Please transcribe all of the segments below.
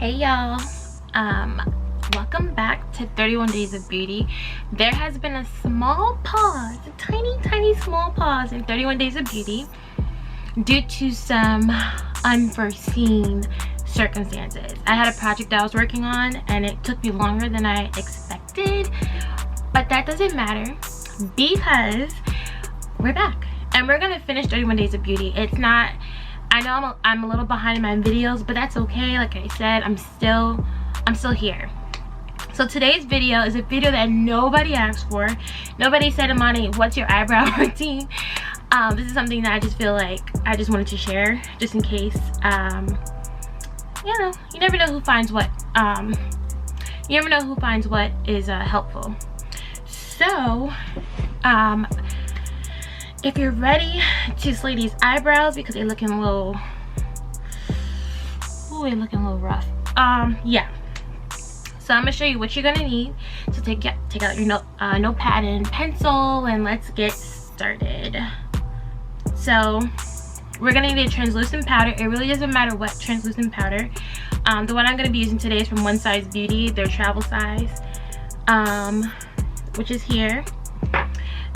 Hey y'all, welcome back to 31 Days of Beauty. There has been a small pause, a tiny small pause in 31 Days of Beauty due to some unforeseen circumstances. I had a project I was working on and it took me longer than I expected, but that doesn't matter because we're back and we're gonna finish 31 Days of Beauty. It's not, I know I'm a little behind in my videos, but that's okay. Like I said, I'm still here. So today's video is a video that nobody asked for. Nobody said, Imani, what's your eyebrow routine? This is something that I just feel like I just wanted to share, just in case. You know, you never know who finds what. You never know who finds what is helpful. So, if you're ready to slay these eyebrows because they're looking a little, rough. Yeah. So I'm gonna show you what you're gonna need. So take out your notepad and pencil and let's get started. So we're gonna need a translucent powder. It really doesn't matter what translucent powder. The one I'm gonna be using today is from One Size Beauty, their travel size, which is here.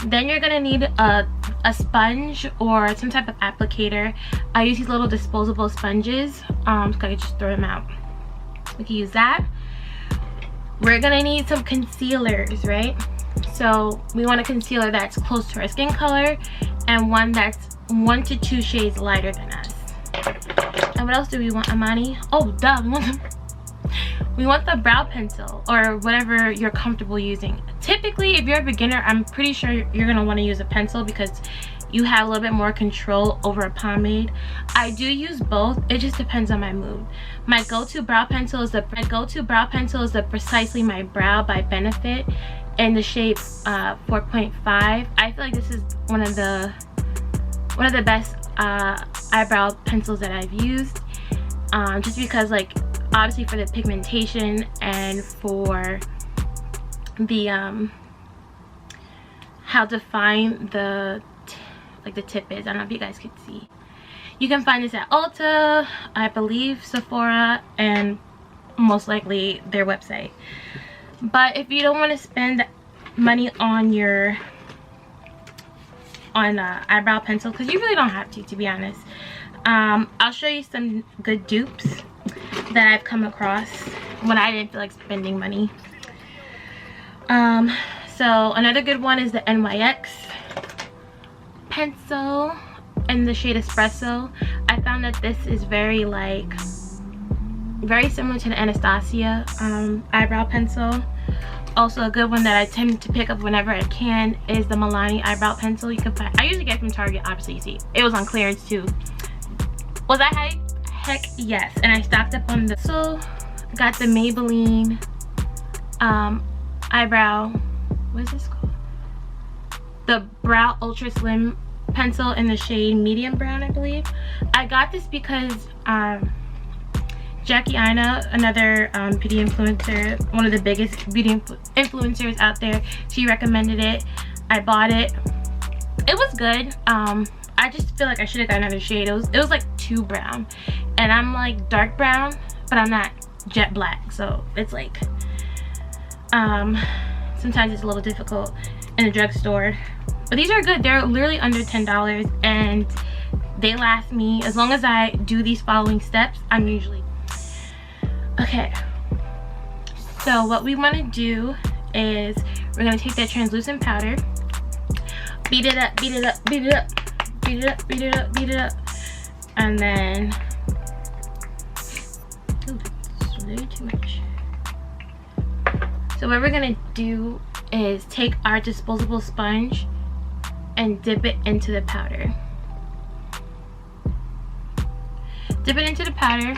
Then you're gonna need a sponge or some type of applicator. I use these little disposable sponges, so I can just throw them out. We can use that. We're gonna need some concealers, right? So we want a concealer that's close to our skin color and one that's 1 to 2 shades lighter than us. And what else do we want, Imani? Oh, duh, we want the brow pencil or whatever you're comfortable using. Typically, if you're a beginner, I'm pretty sure you're gonna want to use a pencil because you have a little bit more control over a pomade. I do use both. It just depends on my mood. My go-to brow pencil is the Precisely My Brow by Benefit in the shade 4.5. I feel like this is one of the best eyebrow pencils that I've used. Just because, like, obviously for the pigmentation and for the how defined the tip is. I don't know if you guys could see. You can find this at Ulta, I believe Sephora, and most likely their website. But if you don't want to spend money on your eyebrow pencil, because you really don't have to be honest, I'll show you some good dupes that I've come across when I didn't feel like spending money. So another good one is the NYX pencil in the shade Espresso. I found that this is very similar to the Anastasia eyebrow pencil. Also a good one that I tend to pick up whenever I can is the Milani eyebrow pencil. You can find, I usually get it from Target, obviously. You see it was on clearance too. Was that hype? Heck yes. And I stocked up on the, so got the Maybelline eyebrow, what is this called? The Brow Ultra Slim pencil in the shade medium brown, I believe. I got this because Jackie Aina, another beauty influencer, one of the biggest beauty influencers out there, she recommended it. I bought it. It was good. I just feel like I should have got another shade. It was like too brown, and I'm like dark brown, but I'm not jet black, so it's like sometimes it's a little difficult in the drugstore. But these are good. They're literally under $10 and they last me as long as I do these following steps. I'm usually okay. So what we want to do is we're going to take that translucent powder, beat it up, beat it up, beat it up, beat it up, beat it up, beat it up, and then, ooh, that's way too much. So what we're gonna do is take our disposable sponge and dip it into the powder. Dip it into the powder,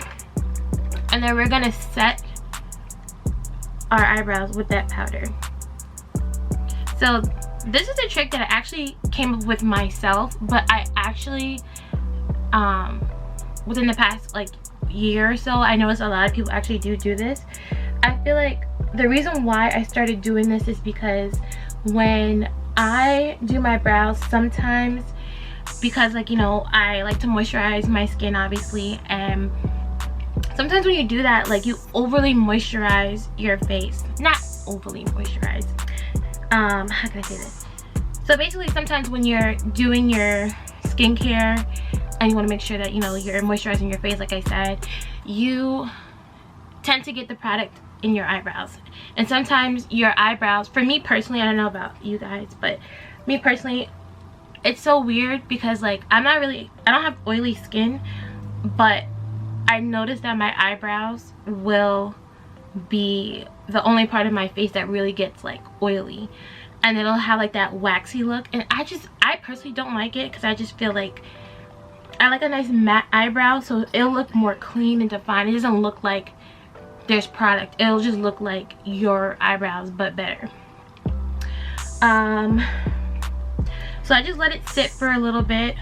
and then we're gonna set our eyebrows with that powder. So this is a trick that I actually came up with myself, but I actually within the past year or so, I noticed a lot of people actually do this. I feel like the reason why I started doing this is because when I do my brows, sometimes, because I like to moisturize my skin obviously, and sometimes when you do that, like, you overly moisturize your face. Not overly moisturize, how can I say this? So basically, sometimes when you're doing your skincare and you want to make sure that, you know, you're moisturizing your face, like I said, you tend to get the product in your eyebrows. And sometimes your eyebrows, for me personally, I don't know about you guys, but me personally, it's so weird because, like, I don't have oily skin, but I noticed that my eyebrows will be the only part of my face that really gets, like, oily, and it'll have like that waxy look, and I personally don't like it because I just feel like I like a nice matte eyebrow, so it'll look more clean and defined. It doesn't look like there's product. It'll just look like your eyebrows, but better. So I just let it sit for a little bit.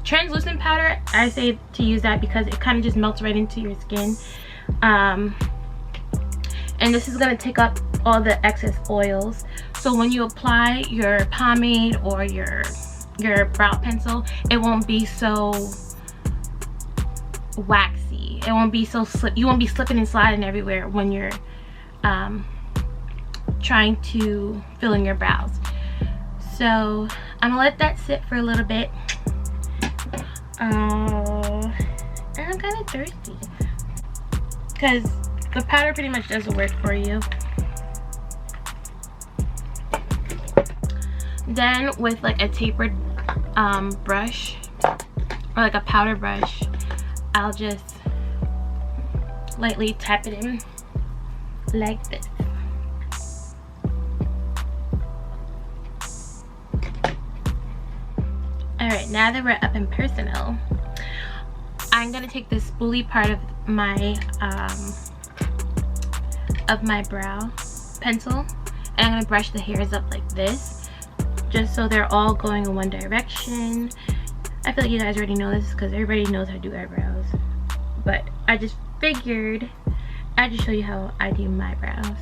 Translucent powder, I say to use that because it kind of just melts right into your skin. And this is going to take up all the excess oils. So when you apply your pomade or your brow pencil, it won't be so waxy. It won't be so you won't be slipping and sliding everywhere when you're trying to fill in your brows. So I'm gonna let that sit for a little bit. And I'm kind of thirsty because the powder pretty much does the work for you. Then with like a tapered brush or like a powder brush, I'll just lightly tap it in like this. Alright, now that we're up and personal, I'm gonna take this spoolie part of my brow pencil, and I'm gonna brush the hairs up like this, just so they're all going in one direction. I feel like you guys already know this because everybody knows how to do eyebrows, but I just figured I'd just show you how I do my brows.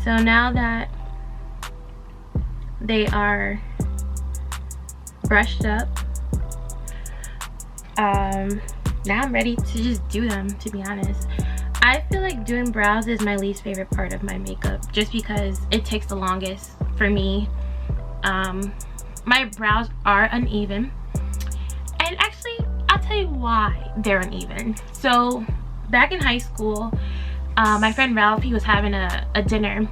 So now that they are brushed up, now I'm ready to just do them, to be honest. I feel like doing brows is my least favorite part of my makeup, just because it takes the longest for me. My brows are uneven, and actually I'll tell you why they're uneven. So back in high school, my friend Ralph, he was having a dinner,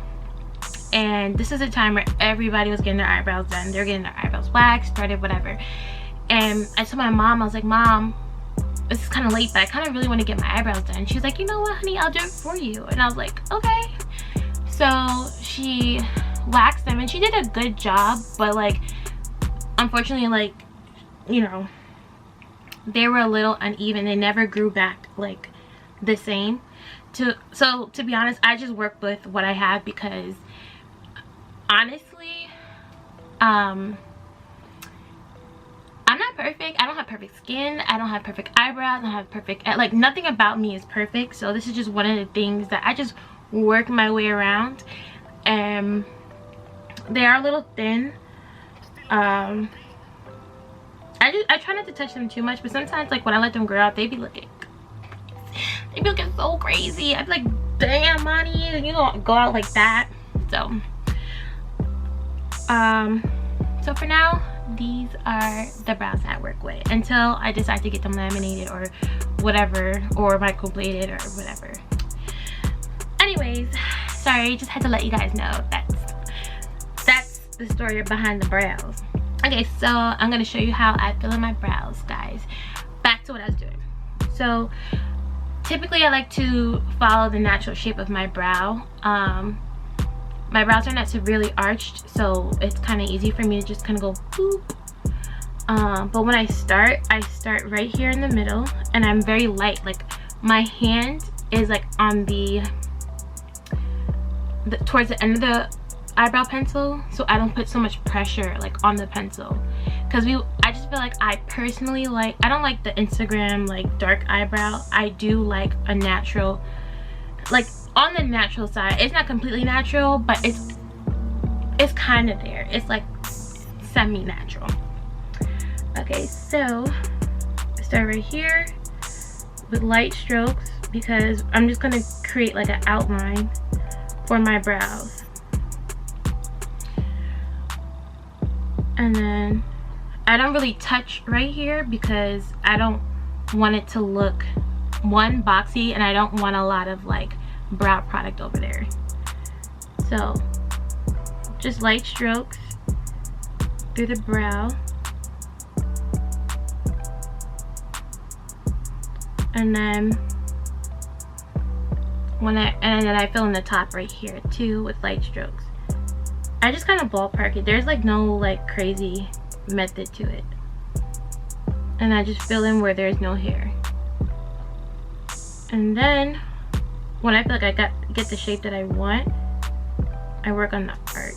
and this is a time where everybody was getting their eyebrows done. They're getting their eyebrows waxed, threaded, whatever. And I told my mom, I was like, Mom, this is kind of late, but I kind of really want to get my eyebrows done. She's like, you know what, honey, I'll do it for you. And I was like, okay. So she waxed them, and she did a good job, but like, unfortunately, like, you know, they were a little uneven. They never grew back like the same. So to be honest, I just worked with what I have because honestly, I'm not perfect. I don't have perfect skin. I don't have perfect eyebrows. I don't have perfect, like, nothing about me is perfect. So this is just one of the things that I just work my way around. And they are a little thin. I try not to touch them too much, but sometimes, like, when I let them grow out, they be looking so crazy. I'd be like, damn, Monty, you don't go out like that. So so for now, these are the brows I work with until I decide to get them laminated or whatever, or microbladed or whatever. Anyways, sorry, just had to let you guys know that's the story behind the brows. Okay, so I'm gonna show you how I fill in my brows, guys. Back to what I was doing. So typically I like to follow the natural shape of my brow. My brows are not severely arched, so it's kind of easy for me to just kind of go boop. But when I start right here in the middle, and I'm very light. Like, my hand is like on the towards the end of the eyebrow pencil, so I don't put so much pressure like on the pencil, because I just feel like I personally like, I don't like the Instagram like dark eyebrow. I do like a natural, like on the natural side. It's not completely natural, but it's kind of there. It's like semi-natural. Okay, so start right here, with light strokes because I'm just gonna create like an outline for my brows. And then I don't really touch right here because I don't want it to look, one, boxy, and I don't want a lot of like brow product over there. So just light strokes through the brow. And then I fill in the top right here too with light strokes. I just kind of ballpark it. There's like no like crazy method to it. And I just fill in where there's no hair. And then when I feel like I get the shape that I want, I work on the arch.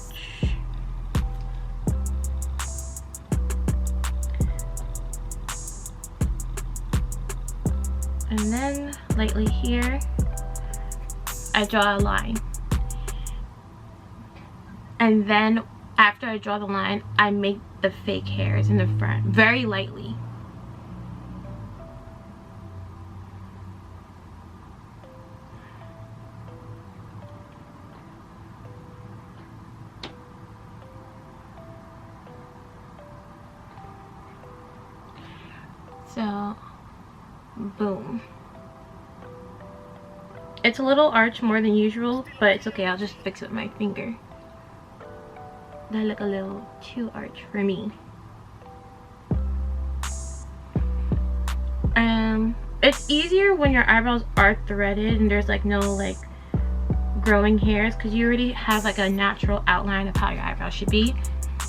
And then lightly here, I draw a line. And then after I draw the line, I make the fake hairs in the front very lightly. So, boom. It's a little arch more than usual, but it's okay. I'll just fix it with my finger. That look a little too arch for me. It's easier when your eyebrows are threaded and there's like no like growing hairs because you already have like a natural outline of how your eyebrows should be.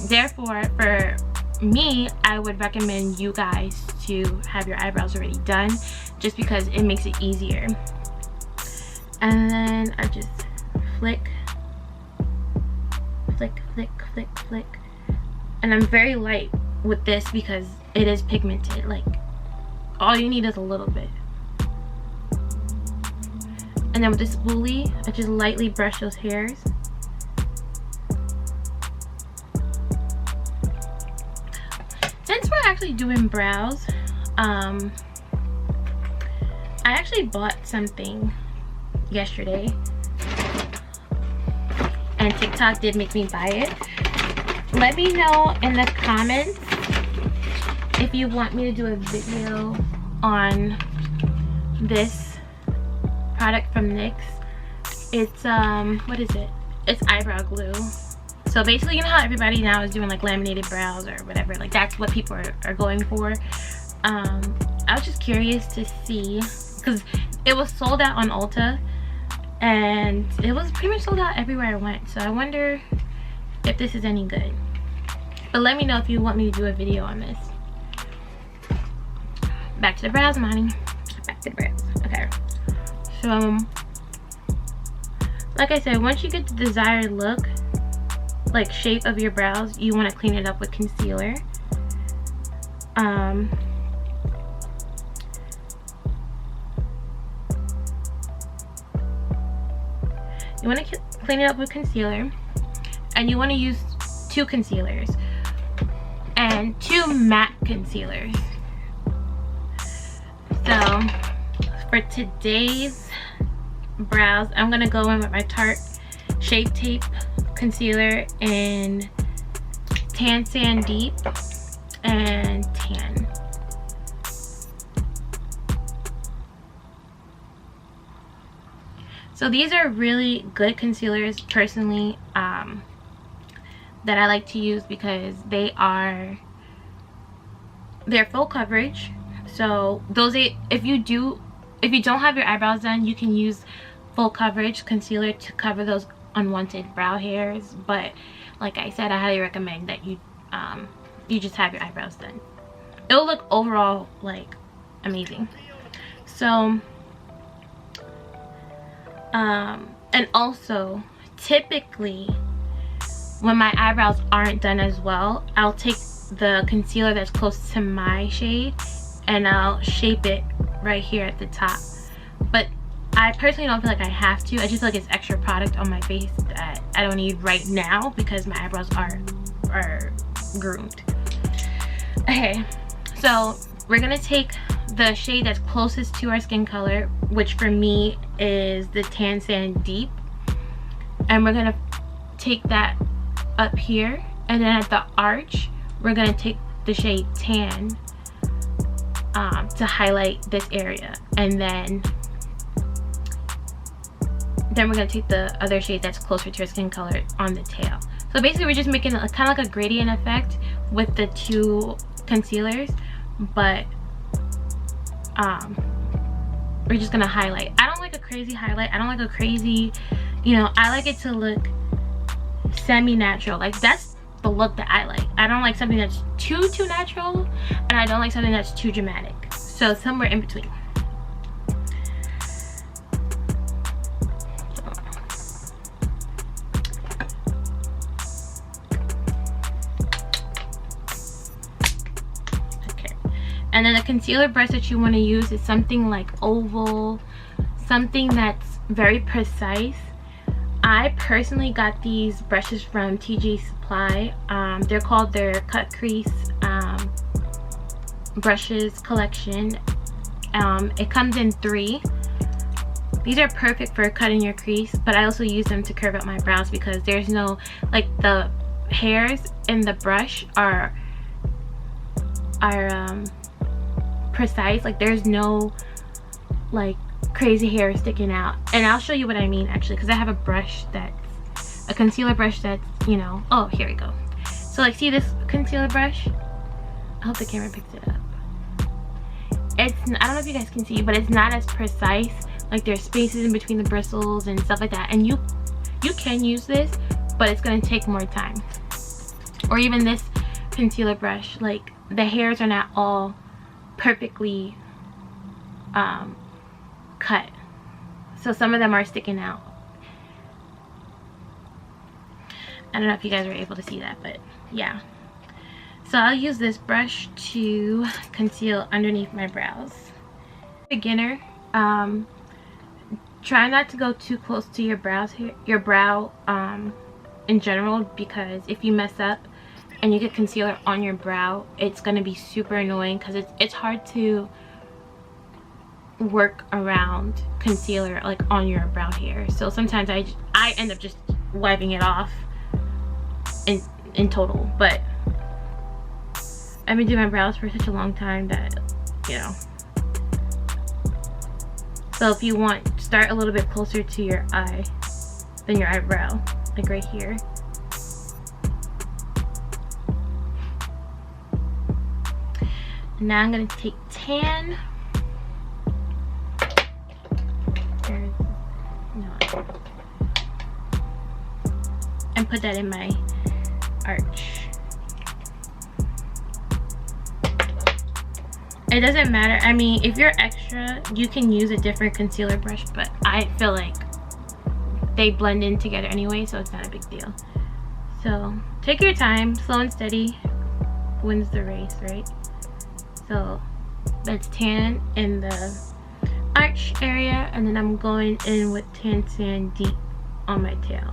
Therefore, for me, I would recommend you guys to have your eyebrows already done just because it makes it easier. And then I just flick, flick, flick, flick, flick. And I'm very light with this because it is pigmented. Like, all you need is a little bit. And then with this spoolie, I just lightly brush those hairs. Since we're actually doing brows, I actually bought something yesterday and TikTok did make me buy it. Let me know in the comments if you want me to do a video on this product from NYX. It's what is it? It's eyebrow glue. So basically, you know how everybody now is doing like laminated brows or whatever, like that's what people are going for. I was just curious to see because it was sold out on Ulta and it was pretty much sold out everywhere I went. So I wonder if this is any good. But let me know if you want me to do a video on this. Back to the brows, Monty. Back to the brows. Okay. So, like I said, once you get the desired look, like shape of your brows, you want to clean it up with concealer. You want to clean it up with concealer, and you want to use 2 concealers and 2 matte concealers. So for today's brows, I'm gonna go in with my Tarte Shape Tape concealer in Tan Sand Deep and Tan. So these are really good concealers personally, that I like to use because they're full coverage. So those, if you don't have your eyebrows done, you can use full coverage concealer to cover those unwanted brow hairs. But like I said, I highly recommend that you just have your eyebrows done. It'll look overall like amazing. So and also typically when my eyebrows aren't done as well, I'll take the concealer that's close to my shade and I'll shape it right here at the top. But I personally don't feel like I have to. I just feel like it's extra product on my face that I don't need right now because my eyebrows are groomed. Okay, so we're gonna take the shade that's closest to our skin color, which for me is the Tan Sand Deep, and we're gonna take that up here, and then at the arch we're gonna take the shade Tan to highlight this area, and then we're gonna take the other shade that's closer to our skin color on the tail. So basically we're just making a kind of like a gradient effect with the two concealers, but we're just gonna highlight. I don't like a crazy highlight. I don't like a crazy, you know, I like it to look semi-natural. Like that's the look that I like. I don't like something that's too natural, and I don't like something that's too dramatic. So somewhere in between. And then the concealer brush that you want to use is something like oval, something that's very precise. I personally got these brushes from TJ Supply. They're called their Cut Crease brushes collection. It comes in 3. These are perfect for cutting your crease, but I also use them to curve out my brows because there's no, like, the hairs in the brush are precise. Like there's no like crazy hair sticking out, and I'll show you what I mean actually, because I have a brush that's a concealer brush that's, you know, oh, here we go. So like, see this concealer brush? I hope the camera picks it up. It's, I don't know if you guys can see, but it's not as precise. Like there's spaces in between the bristles and stuff like that, and you can use this, but it's going to take more time. Or even this concealer brush, like the hairs are not all perfectly cut, so some of them are sticking out. I don't know if you guys are able to see that, but yeah. So I'll use this brush to conceal underneath my brows. Beginner, try not to go too close to your brows here, your brow in general, because if you mess up and you get concealer on your brow, it's gonna be super annoying because it's hard to work around concealer like on your brow hair. So sometimes I end up just wiping it off in total, but I've been doing my brows for such a long time that, you know. So if you want, start a little bit closer to your eye than your eyebrow, like right here. Now I'm going to take tan. And put that in my arch. It doesn't matter. I mean, if you're extra, you can use a different concealer brush, but I feel like they blend in together anyway, so it's not a big deal. So take your time, slow and steady wins the race, right? So that's tan in the arch area, and then I'm going in with Tan Sand Deep on my tail.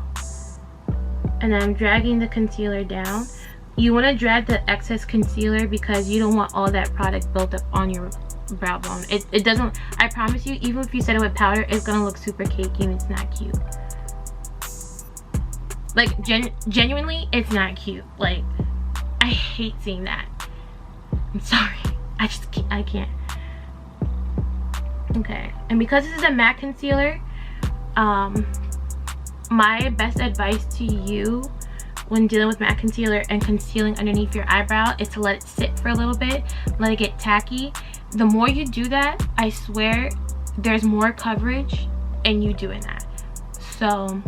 And then I'm dragging the concealer down. You want to drag the excess concealer because you don't want all that product built up on your brow bone. It doesn't, I promise you, even if you set it with powder, it's gonna look super cakey and it's not cute. Like genuinely, it's not cute. Like, I hate seeing that. I'm sorry. I can't. Okay, and because this is a matte concealer, my best advice to you when dealing with matte concealer and concealing underneath your eyebrow is to let it sit for a little bit, let it get tacky. The more you do that, I swear there's more coverage in you doing that. So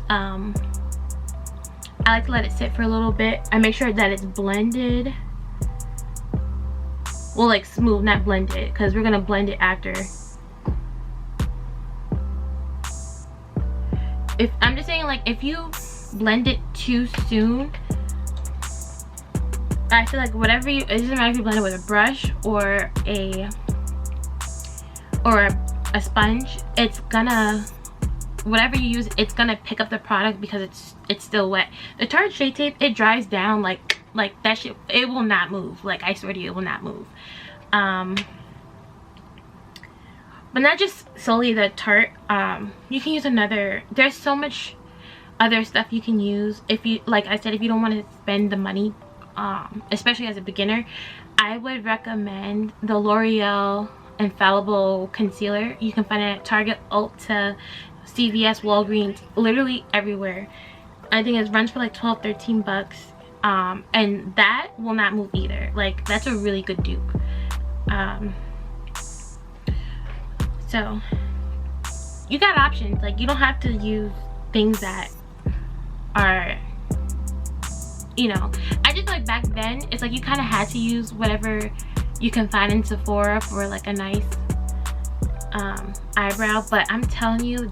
I like to let it sit for a little bit. I make sure that it's blended. Well, like smooth, not blended, because we're gonna blend it after. If I'm just saying, like, if you blend it too soon, I feel like whatever you, it doesn't matter if you blend it with a brush or a sponge, it's gonna, whatever you use, it's gonna pick up the product because it's still wet. The Tarte Shade Tape, it dries down like that shit, it will not move. Like, I swear to you, it will not move. but not just solely the Tarte. You can use another, there's so much other stuff you can use. If you, like I said, if you don't want to spend the money, especially as a beginner, I would recommend the L'Oreal Infallible Concealer. You can find it at Target, Ulta, CVS, Walgreens, literally everywhere. I think it runs for like 12-13 bucks. And that will not move either. Like, that's a really good dupe. So you got options. Like, you don't have to use things that are, you know, I just like back then it's like you kind of had to use whatever you can find in Sephora for like a nice eyebrow. But I'm telling you, the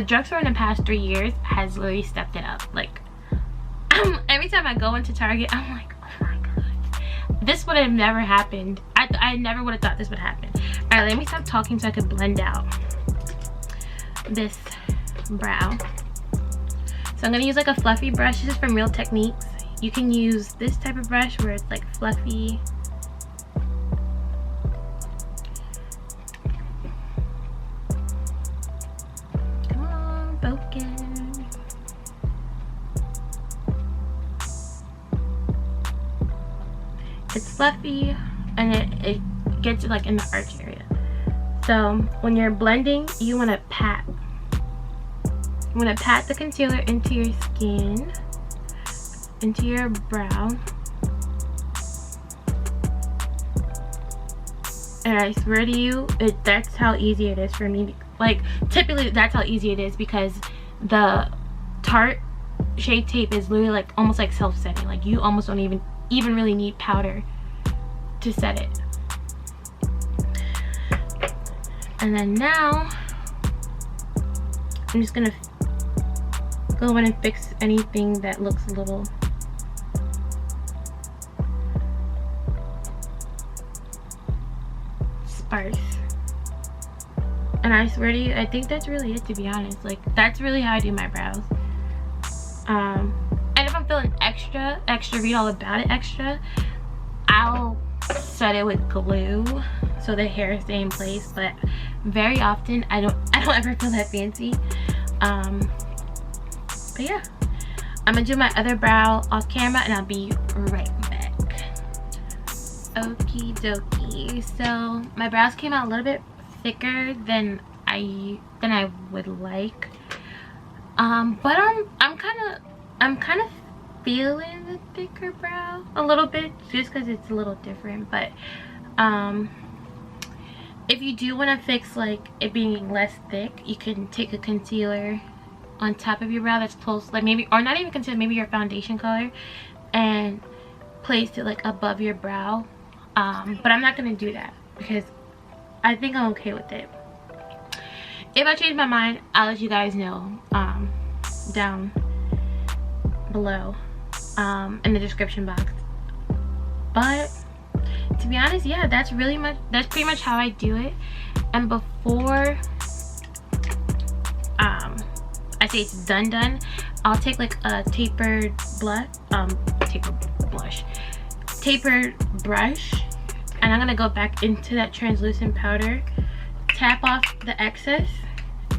drugstore in the past 3 years has literally stepped it up. Like, every time I go into Target, I'm like, oh my god, this would have never happened. I never would have thought this would happen. All right, let me stop talking so I can blend out this brow. So I'm gonna use like a fluffy brush. This is from Real Techniques. You can use this type of brush where it's like fluffy. Come on, focus. It's fluffy and it gets like in the arch area. So when you're blending, you want to pat. You want to pat the concealer into your skin, into your brow. And I swear to you, that's how easy it is for me. Like, typically that's how easy it is because the Tarte Shape Tape is literally like almost like self-setting. Like, you almost don't even really need powder to set it. And then now I'm just gonna go in and fix anything that looks a little sparse. And I swear to you, I think that's really it, to be honest. Like, that's really how I do my brows. And if I'm feeling extra, read all about it extra, I'll set it with glue so the hair stays in place. But very often I don't ever feel that fancy. But yeah, I'm gonna do my other brow off camera and I'll be right back. Okie dokie. So my brows came out a little bit thicker than I would like. But I'm kind of feeling the thicker brow a little bit, just because it's a little different. But if you do want to fix like it being less thick, you can take a concealer on top of your brow that's close, like maybe, or not even concealer, maybe your foundation color, and place it like above your brow. But I'm not gonna do that because I think I'm okay with it. If I change my mind, I'll let you guys know down below in the description box. But to be honest, yeah, that's pretty much how I do it. And before I say it's done, I'll take like a tapered brush, and I'm gonna go back into that translucent powder, tap off the excess,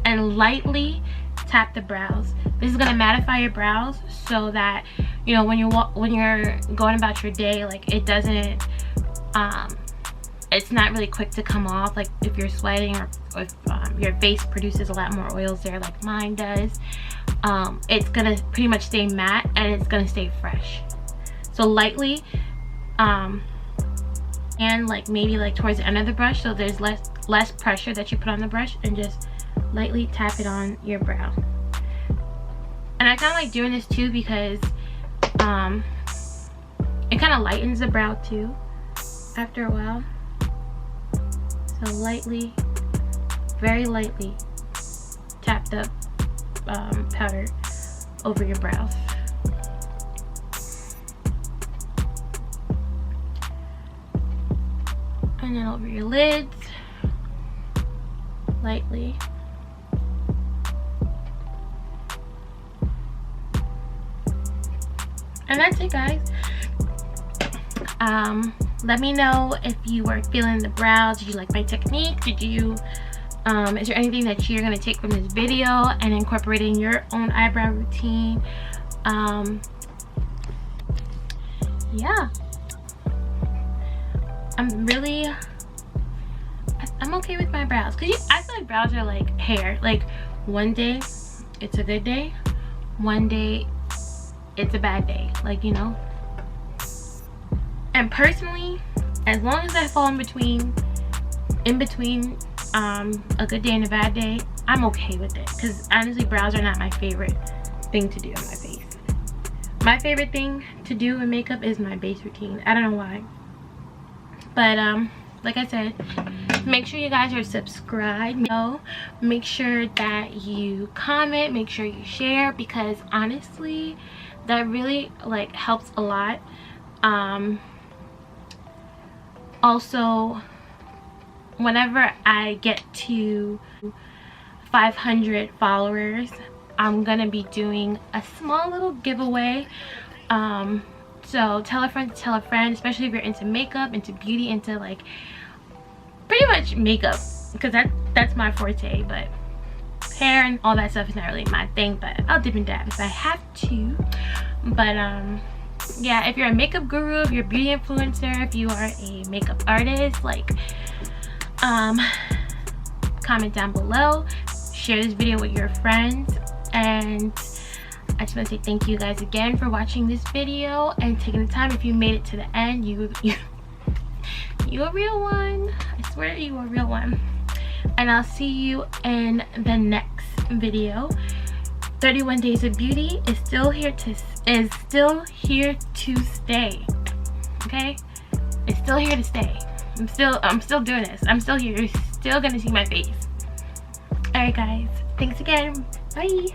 and lightly tap the brows. This is gonna mattify your brows so that, you know, when you're going about your day, like it doesn't it's not really quick to come off. Like if you're sweating or if your face produces a lot more oils there like mine does, it's gonna pretty much stay matte and it's gonna stay fresh. So lightly, and like maybe like towards the end of the brush, so there's less pressure that you put on the brush, and just lightly tap it on your brow. And I kind of like doing this too because it kind of lightens the brow too after a while. So lightly, very lightly tap the powder over your brows. And then over your lids, lightly. And that's it, guys. let me know if you were feeling the brows. Did you like my technique? Did you is there anything that you're going to take from this video and incorporate in your own eyebrow routine? Yeah, I'm okay with my brows, because I feel like brows are like hair. Like one day it's a good day, one day it's a bad day, like, you know. And personally, as long as I fall in between a good day and a bad day, I'm okay with it, because honestly brows are not my favorite thing to do on my face. My favorite thing to do in makeup is my base routine. I don't know why, but like I said, make sure you guys are subscribed. Make sure that you comment, make sure you share, because honestly that really like helps a lot. Also, whenever I get to 500 followers, I'm gonna be doing a small little giveaway. So tell a friend to tell a friend, especially if you're into makeup, into beauty, into like pretty much makeup, because that's my forte. But hair and all that stuff is not really my thing, but I'll dip and dab if I have to. But yeah, if you're a makeup guru, if you're a beauty influencer, if you are a makeup artist, like comment down below, share this video with your friends, and I just want to say thank you guys again for watching this video and taking the time. If you made it to the end, you a real one. I swear you a real one. And I'll see you in the next video. 31 Days of Beauty is still here to stay. Okay, it's still here to stay. I'm still doing this. I'm still here. You're still gonna see my face. Alright guys, thanks again. Bye.